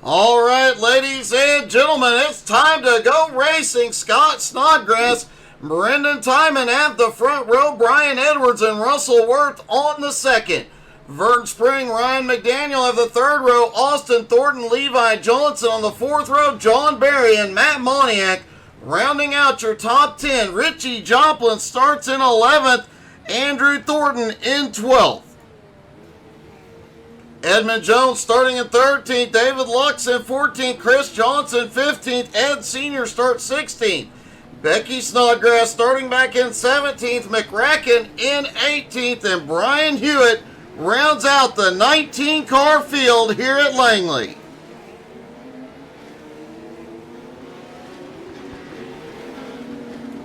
All right, ladies and gentlemen, it's time to go racing. Scott Snodgrass, Brendan Timon at the front row, Brian Edwards and Russell Worth on the second. Vern Spring, Ryan McDaniel at the third row, Austin Thornton, Levi Johnson on the fourth row, John Barry and Matt Moniak rounding out your top 10. Richie Joplin starts in 11th, Andrew Thornton in 12th. Edmund Jones starting in 13th, David Lux in 14th, Chris Johnson 15th, Ed Sr. starts 16th. Becky Snodgrass starting back in 17th, McRacken in 18th, and Brian Hewitt rounds out the 19-car field here at Langley.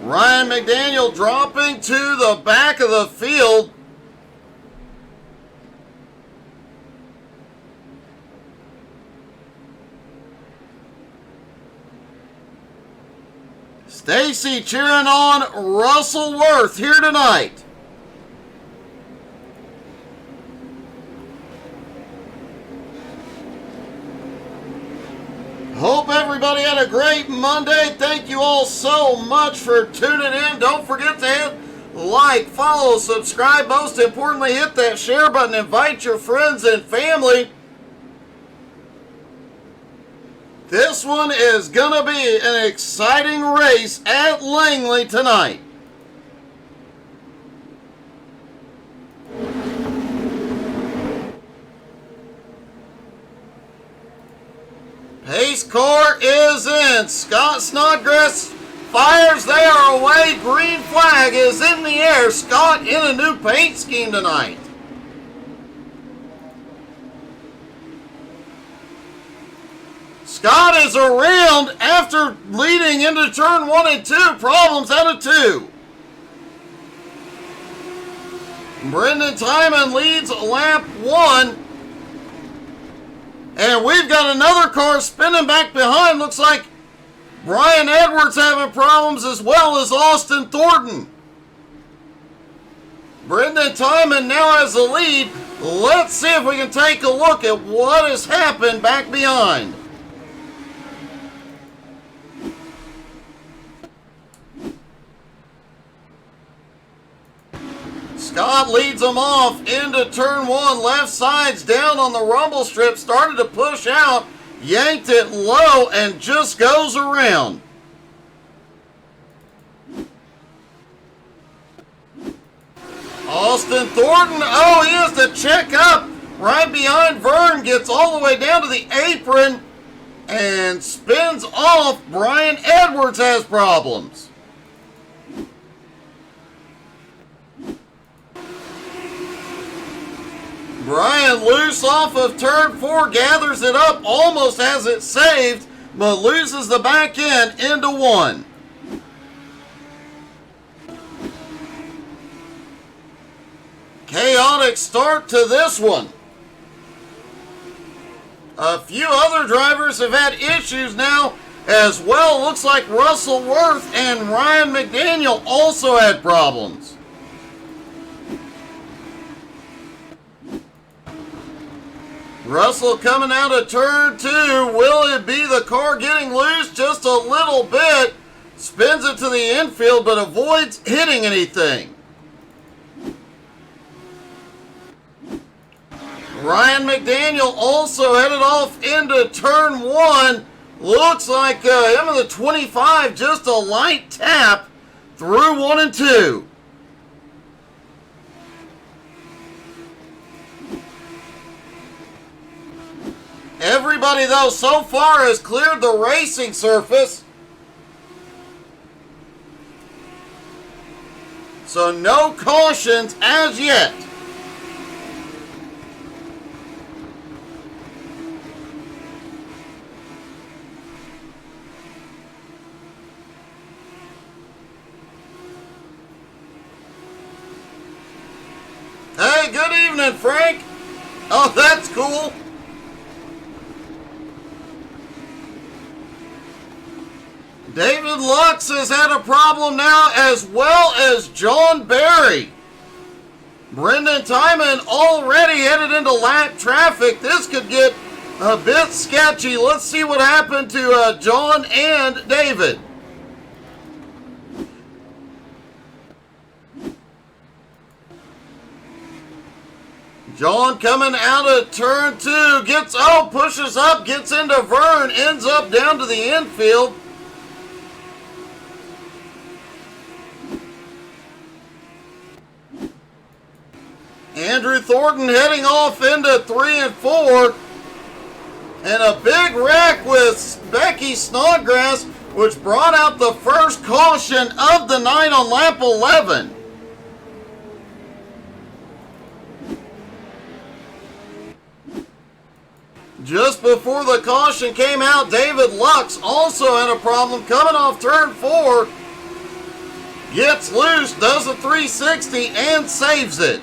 Ryan McDaniel dropping to the back of the field. Stacy cheering on Russell Worth here tonight. Hope everybody had a great Monday. Thank you all so much for tuning in. Don't forget to hit like, follow, subscribe. Most importantly, hit that share button. Invite your friends and family. This one is going to be an exciting race at Langley tonight. Pace car is in. Scott Snodgrass fires. They are away. Green flag is in the air. Scott in a new paint scheme tonight. Scott is around after leading into turn 1 and 2. Problems out of 2. Brendan Timon leads lap 1. And we've got another car spinning back behind. Looks like Brian Edwards having problems as well as Austin Thornton. Brendan Timon now has the lead. Let's see if we can take a look at what has happened back behind. Scott leads them off into turn 1. Left side's down on the rumble strip. Started to push out. Yanked it low and just goes around. Austin Thornton, he has to check up right behind Vern. Gets all the way down to the apron and spins off. Brian Edwards has problems. Brian loose off of turn 4, gathers it up, almost has it saved, but loses the back end into 1. Chaotic start to this one. A few other drivers have had issues now as well. Looks like Russell Worth and Ryan McDaniel also had problems. Russell coming out of turn 2. Will it be the car getting loose just a little bit? Spins it to the infield but avoids hitting anything. Ryan McDaniel also headed off into turn 1. Looks like him in the 25, just a light tap through 1 and 2. Everybody, though, so far has cleared the racing surface. So no cautions as yet. Hey, good evening, Frank. Oh, that's cool. David Lux has had a problem now, as well as John Barry. Brendan Timon already headed into lap traffic. This could get a bit sketchy. Let's see what happened to John and David. John coming out of turn 2, pushes up, gets into Vern, ends up down to the infield. Andrew Thornton heading off into 3 and 4. And a big wreck with Becky Snodgrass, which brought out the first caution of the night on lap 11. Just before the caution came out, David Lux also had a problem coming off turn 4. Gets loose, does a 360, and saves it.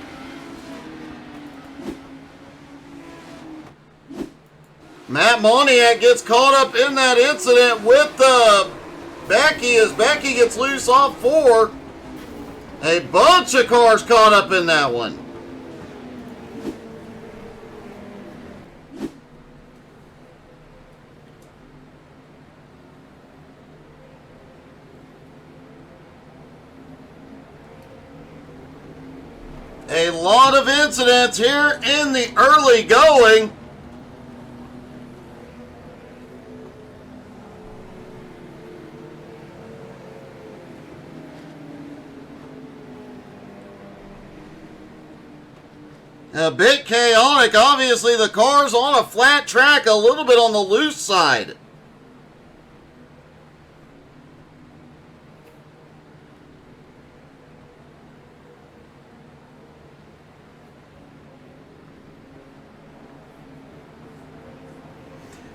Matt Moniak gets caught up in that incident with Becky as Becky gets loose off 4. A bunch of cars caught up in that one. A lot of incidents here in the early going. A bit chaotic. Obviously, the car's on a flat track, a little bit on the loose side.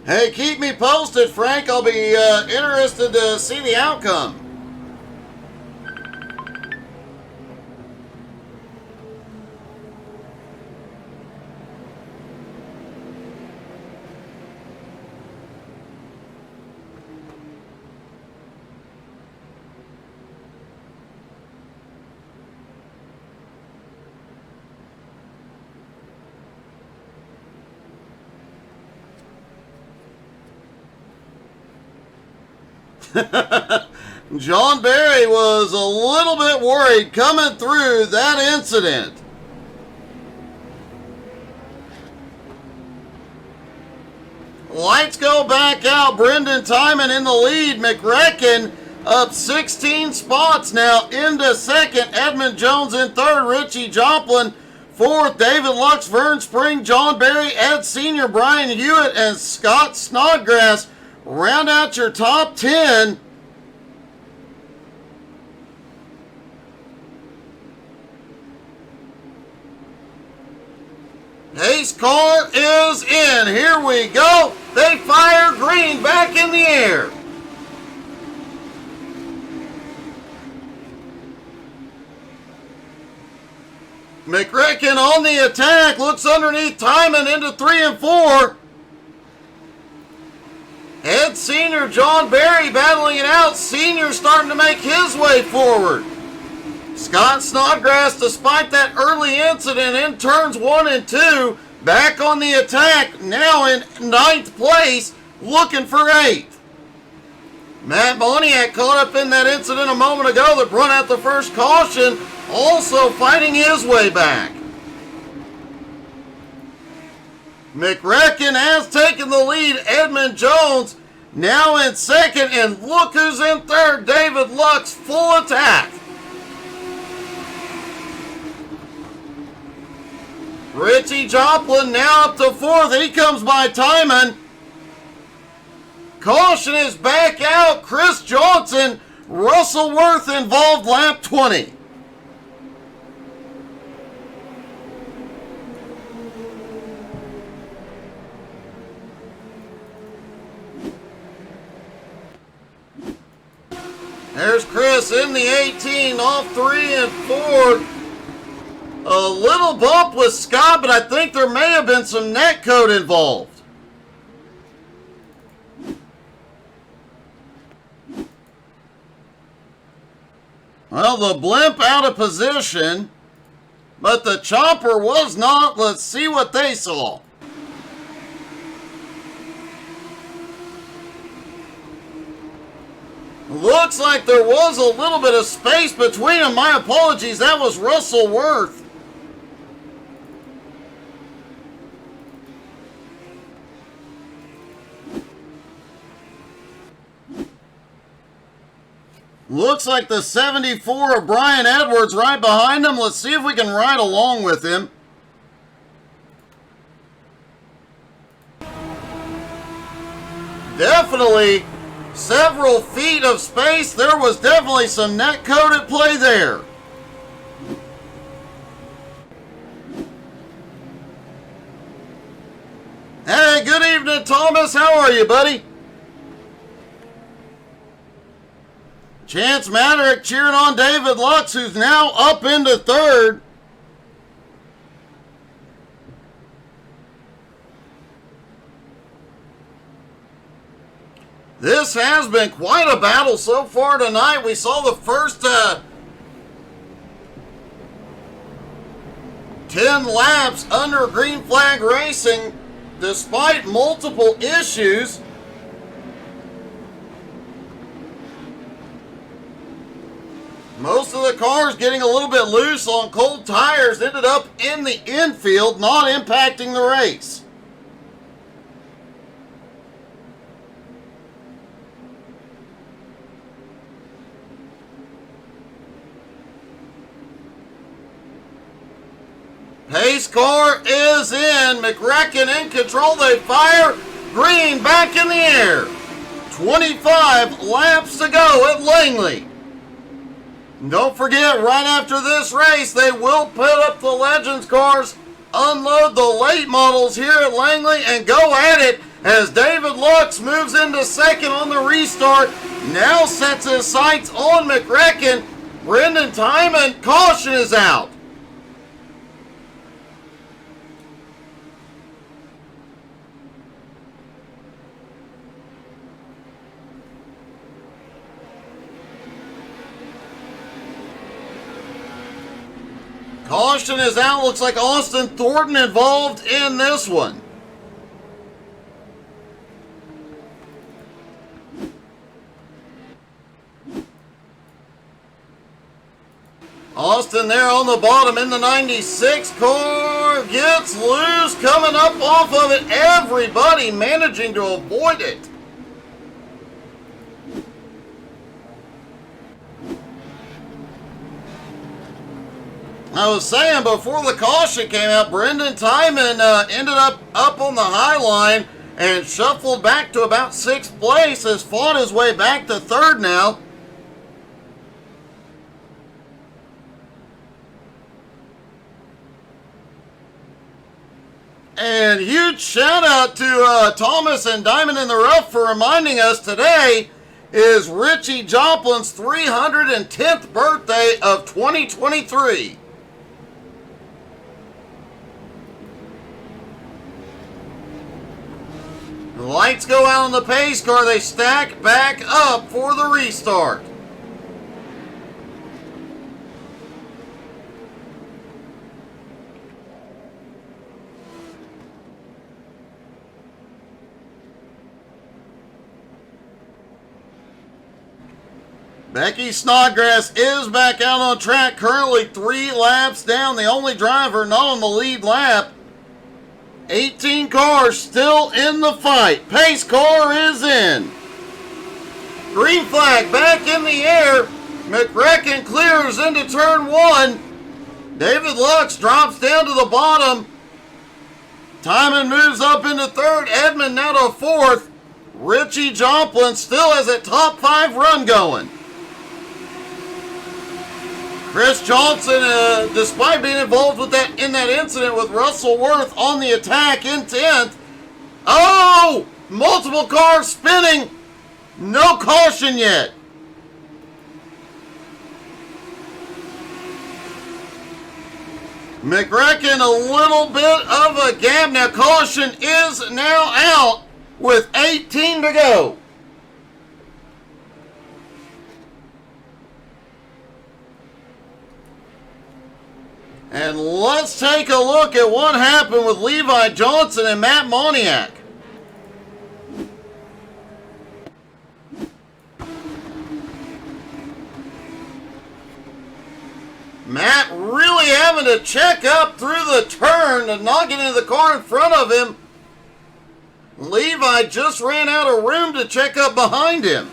Hey, keep me posted, Frank. I'll be interested to see the outcome. John Barry was a little bit worried coming through that incident. Lights go back out. Brendan Timon in the lead. McRecken up 16 spots now into second. Edmund Jones in third. Richie Joplin fourth. David Lux, Vern Spring, John Barry, Ed Sr., Brian Hewitt, and Scott Snodgrass round out your top 10. Ace car is in. Here we go. They fire green back in the air. McRecken on the attack. Looks underneath Timon into 3 and 4. Ed Sr., John Barry battling it out. Sr. starting to make his way forward. Scott Snodgrass, despite that early incident in turns 1 and 2, back on the attack, now in 9th place, looking for 8th. Matt Moniak caught up in that incident a moment ago that brought out the first caution, also fighting his way back. McRecken has taken the lead. Edmund Jones now in second, and look who's in third. David Lux, full attack. Richie Joplin now up to fourth. He comes by Timon. Caution is back out. Chris Johnson, Russell Worth involved lap 20. There's Chris in the 18, off 3 and 4. A little bump with Scott, but I think there may have been some net code involved. Well, the blimp out of position, but the chopper was not. Let's see what they saw. Looks like there was a little bit of space between them. My apologies. That was Russell Worth. Looks like the 74 of Brian Edwards right behind him. Let's see if we can ride along with him. Definitely several feet of space. There was definitely some net code at play there. Hey, good evening, Thomas. How are you, buddy? Chance Maddock cheering on David Lux, who's now up into third. This has been quite a battle so far tonight. We saw the first 10 laps under green flag racing despite multiple issues. Most of the cars getting a little bit loose on cold tires ended up in the infield, not impacting the race. Pace car is in. McRacken in control. They fire. Green back in the air. 25 laps to go at Langley. Don't forget, right after this race, they will put up the Legends cars, unload the late models here at Langley, and go at it as David Lux moves into second on the restart. Now sets his sights on McRacken. Brendan Timon, caution is out. Caution is out. Looks like Austin Thornton involved in this one. Austin there on the bottom in the 96 car. Gets loose, coming up off of it. Everybody managing to avoid it. I was saying before the caution came out, Brendan Timon ended up on the high line and shuffled back to about 6th place. Has fought his way back to 3rd now. And huge shout out to Thomas and Diamond in the Rough for reminding us today is Richie Joplin's 310th birthday of 2023. The lights go out on the pace car. They stack back up for the restart. Becky Snodgrass is back out on track, currently 3 laps down, the only driver not on the lead lap. 18 cars still in the fight. Pace car is in. Green flag back in the air. McRacken clears into turn 1. David Lux drops down to the bottom. Timon moves up into 3rd. Edmond now to 4th. Richie Joplin still has a top 5 run going. Chris Johnson, despite being involved with in that incident with Russell Worth on the attack in 10th. Oh! Multiple cars spinning. No caution yet. McRacken a little bit of a gap. Now caution is now out with 18 to go. And let's take a look at what happened with Levi Johnson and Matt Moniak. Matt really having to check up through the turn and not get into the car in front of him. Levi just ran out of room to check up behind him.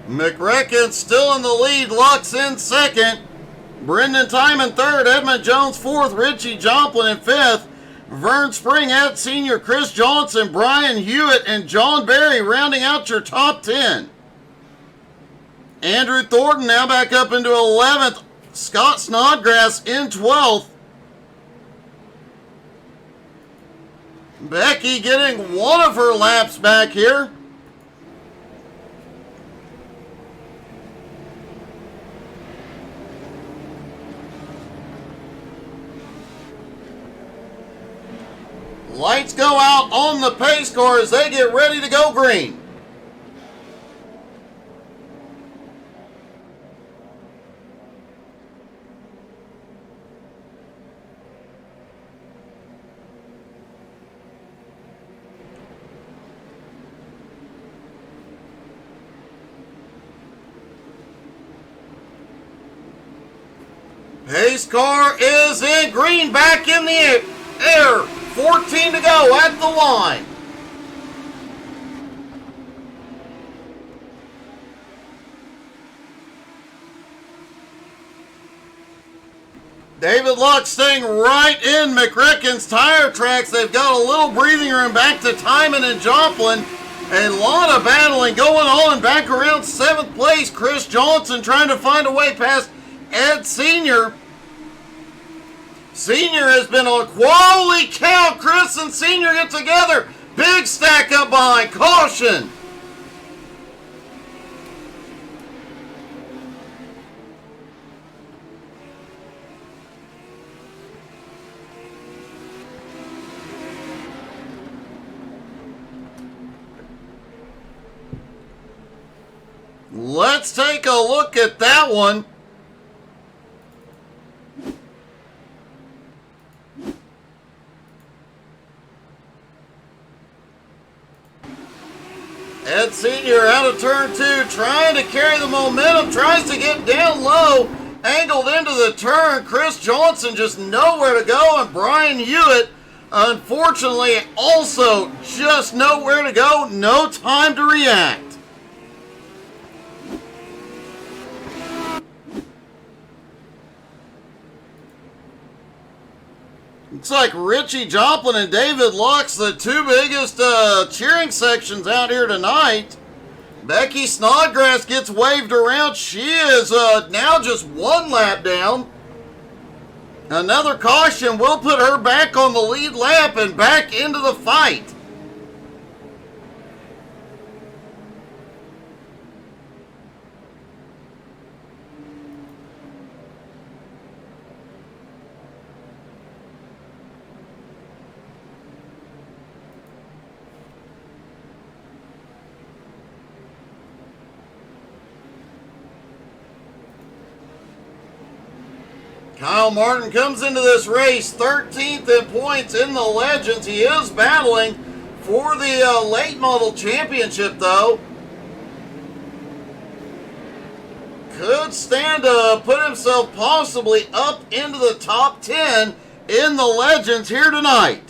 McRecken still in the lead, Lux in second. Brendan Timon third, Edmund Jones fourth, Richie Joplin in fifth. Vern Spring, Ed Senior, Chris Johnson, Brian Hewitt, and John Berry rounding out your top 10. Andrew Thornton now back up into 11th. Scott Snodgrass in 12th. Becky getting one of her laps back here. Lights go out on the pace car as they get ready to go green. Pace car is in green, back in the air. 14 to go at the line. David Luck staying right in McRecken's tire tracks. They've got a little breathing room back to Timon and Joplin. A lot of battling going on back around 7th place. Chris Johnson trying to find a way past Ed Senior. Senior has been on quality count. Chris and Senior get together. Big stack up behind. Caution. Let's take a look at that one. Ed Senior out of turn 2, trying to carry the momentum, tries to get down low, angled into the turn. Chris Johnson just nowhere to go, and Brian Hewitt, unfortunately, also just nowhere to go, no time to react. Looks like Richie Joplin and David Lux, the two biggest cheering sections out here tonight. Becky Snodgrass gets waved around. She is now just one lap down. Another caution will put her back on the lead lap and back into the fight. Kyle Martin comes into this race 13th in points in the Legends. He is battling for the late model championship, though. Could stand to put himself possibly up into the top 10 in the Legends here tonight.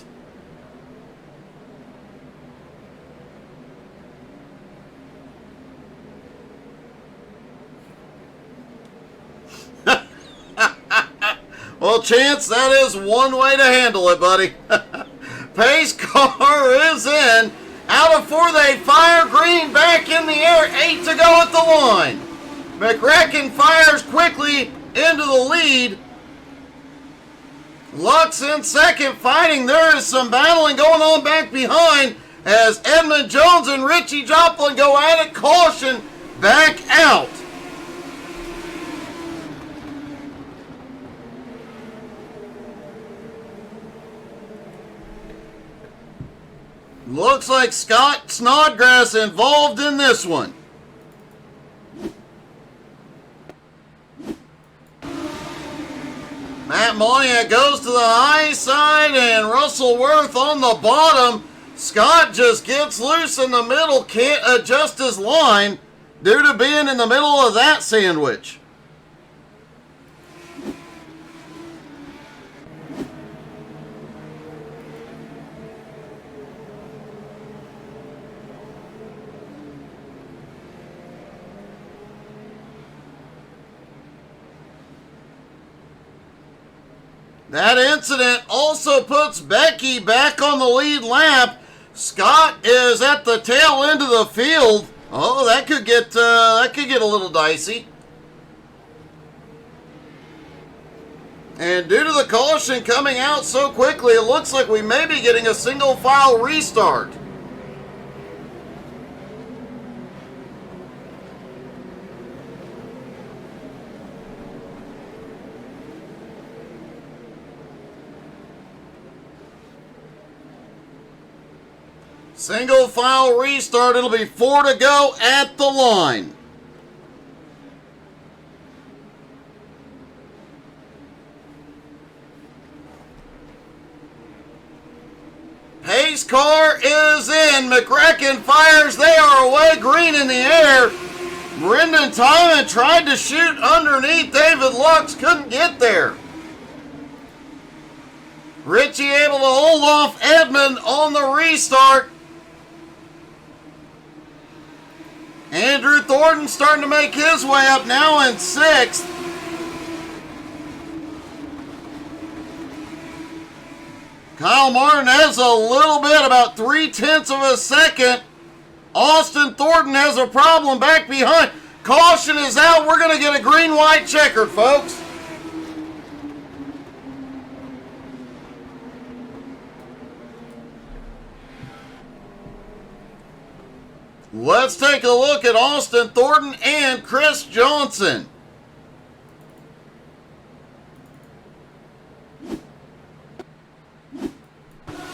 Well, Chance, that is one way to handle it, buddy. Pace car is in. Out of 4, they fire green, back in the air. 8 to go at the line. McRecken fires quickly into the lead. Lux in second, fighting. There is some battling going on back behind as Edmund Jones and Richie Joplin go at it. Caution, back out. Looks like Scott Snodgrass involved in this one. Matt Moniak goes to the high side. and Russell Worth on the bottom. Scott just gets loose in the middle, can't adjust his line due to being in the middle of that sandwich. That incident also puts Becky back on the lead lap. Scott is at the tail end of the field. Oh, that could get a little dicey. And due to the caution coming out so quickly, it looks like we may be getting a single file restart. Single file restart. It'll be 4 to go at the line. Pace car is in. McRacken fires. They are away. Green in the air. Brendan Timon tried to shoot underneath. David Lux couldn't get there. Richie able to hold off Edmond on the restart. Andrew Thornton starting to make his way up now in 6th. Kyle Martin has a little bit, about 0.3 of a second. Austin Thornton has a problem back behind. Caution is out. We're going to get a green-white checkered, folks. Let's take a look at Austin Thornton and Chris Johnson.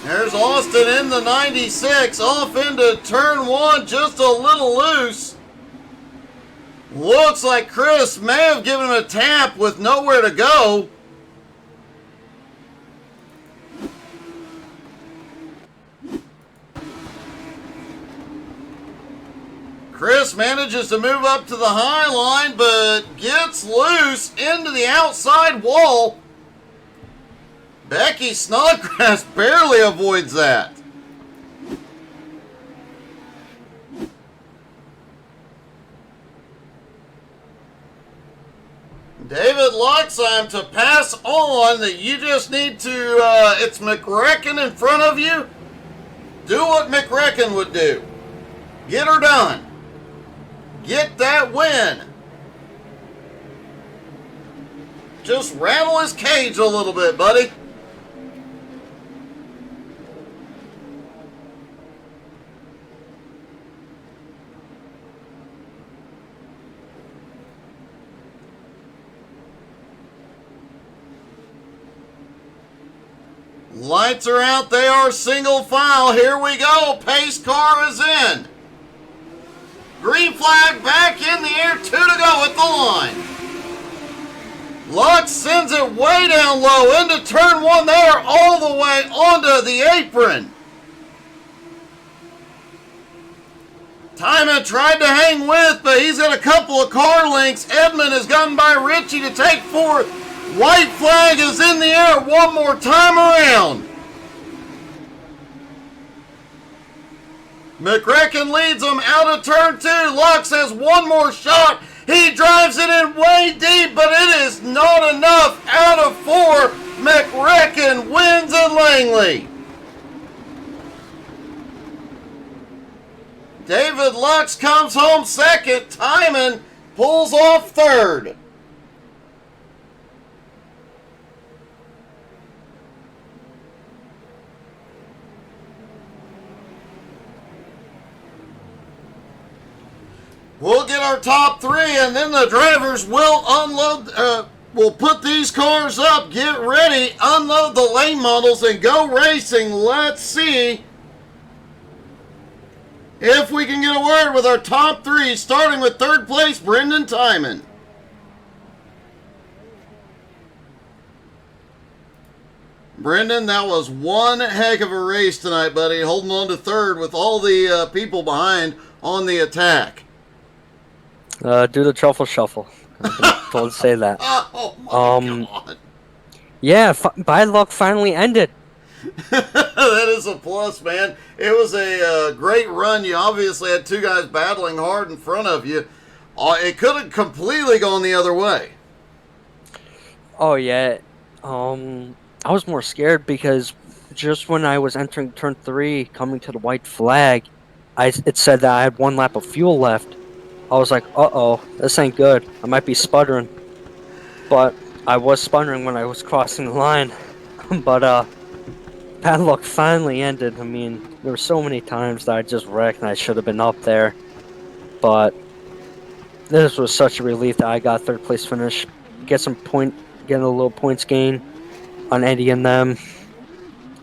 There's Austin in the 96, off into turn 1, just a little loose. Looks like Chris may have given him a tap with nowhere to go. Chris manages to move up to the high line, but gets loose into the outside wall. Becky Snodgrass barely avoids that. David Loxheim to pass on that you just need to, it's McRacken in front of you. Do what McRacken would do. Get her done. Get that win. Just rattle his cage a little bit, buddy. Lights are out. They are single file. Here we go. Pace car is in. Green flag back in the air. 2 to go at the line. Lux sends it way down low into turn 1 there, all the way onto the apron. Timon tried to hang with, but he's got a couple of car links. Edmond has gotten by Richie to take 4th. White flag is in the air one more time around. McRacken leads him out of turn 2. Lux has one more shot. He drives it in way deep, but it is not enough. Out of 4, McRacken wins at Langley. David Lux comes home 2nd. Timon pulls off 3rd. We'll get our top 3, and then the drivers will unload, we'll put these cars up, get ready, unload the lane models, and go racing. Let's see if we can get a word with our top 3, starting with 3rd place, Brendan Timon. Brendan, that was one heck of a race tonight, buddy. Holding on to third with all the people behind on the attack. Do the truffle shuffle. I've been told to say that. Oh my God. Yeah, bad luck finally ended. That is a plus, man. It was a great run. You obviously had two guys battling hard in front of you. It could have completely gone the other way. Oh yeah. I was more scared because just when I was entering turn 3, coming to the white flag, it said that I had 1 lap of fuel left. I was like, uh-oh, this ain't good. I might be sputtering. But I was sputtering when I was crossing the line. But bad luck finally ended. I mean, there were so many times that I just wrecked and I should have been up there. But this was such a relief that I got 3rd place finish. Getting a little points gain on Eddie and them.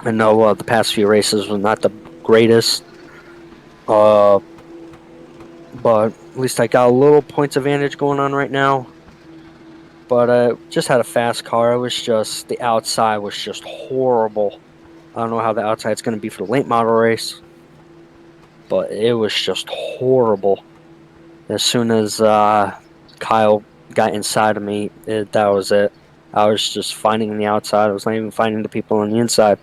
I know the past few races were not the greatest. But at least I got a little points advantage going on right now. But I just had a fast car. The outside was just horrible. I don't know how the outside's going to be for the late model race. But it was just horrible. As soon as Kyle got inside of me, that was it. I was just finding the outside. I was not even finding the people on the inside.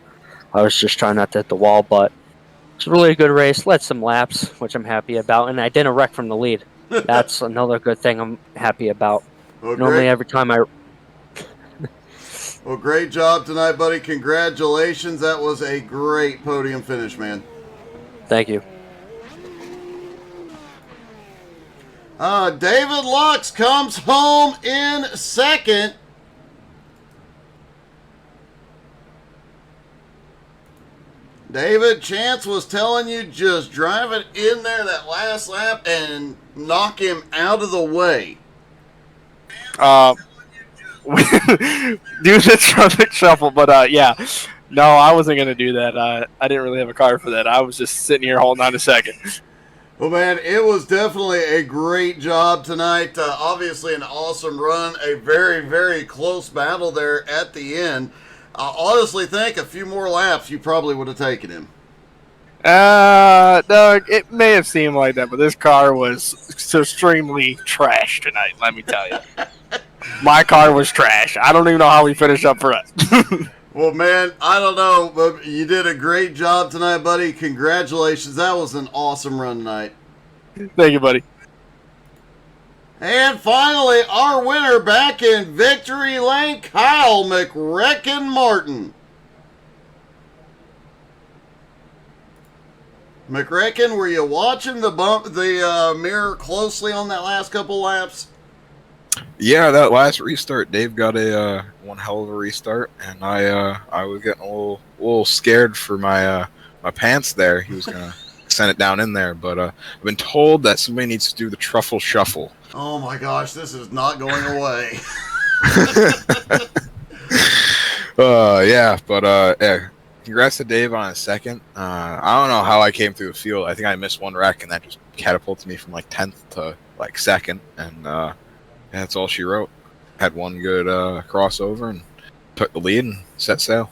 I was just trying not to hit the wall, but it's really a good race. Led some laps, which I'm happy about, and I didn't wreck from the lead. That's another good thing I'm happy about. Well, normally, every time Well, great job tonight, buddy. Congratulations. That was a great podium finish, man. Thank you. David Lux comes home in 2nd. David, Chance was telling you just drive it in there that last lap and knock him out of the way. Do the trumpet shuffle, but yeah. No, I wasn't going to do that. I didn't really have a car for that. I was just sitting here holding on to 2nd. Well, man, it was definitely a great job tonight. Obviously an awesome run. A very, very close battle there at the end. I honestly think a few more laps, you probably would have taken him. No, it may have seemed like that, but this car was extremely trash tonight, let me tell you. My car was trash. I don't even know how we finished up front. Well, man, I don't know, but you did a great job tonight, buddy. Congratulations. That was an awesome run tonight. Thank you, buddy. And finally, our winner back in victory lane, Kyle McRecken-Martin. McRecken, were you watching the mirror closely on that last couple laps? Yeah, that last restart, Dave got a one hell of a restart, and I was getting a little scared for my my pants there. He was gonna send it down in there, but I've been told that somebody needs to do the truffle shuffle. Oh my gosh, this is not going away. Yeah, congrats to Dave on his 2nd. I don't know how I came through the field. I think I missed 1 wreck, and that just catapulted me from like 10th to like 2nd, and that's all she wrote. Had 1 good crossover and took the lead and set sail.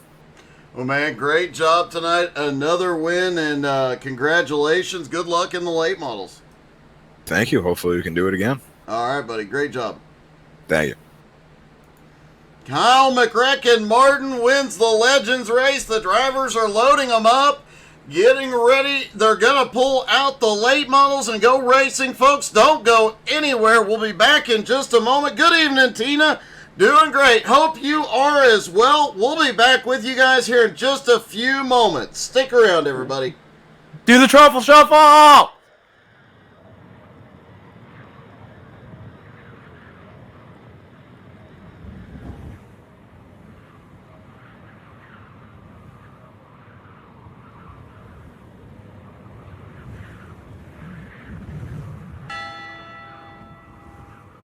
Well, man, great job tonight. Another win, and congratulations. Good luck in the late models. Thank you. Hopefully we can do it again. All right, buddy. Great job. Thank you. Kyle McRecken-Martin wins the Legends race. The drivers are loading them up, getting ready. They're going to pull out the late models and go racing. Folks, don't go anywhere. We'll be back in just a moment. Good evening, Tina. Doing great. Hope you are as well. We'll be back with you guys here in just a few moments. Stick around, everybody. Do the truffle shuffle!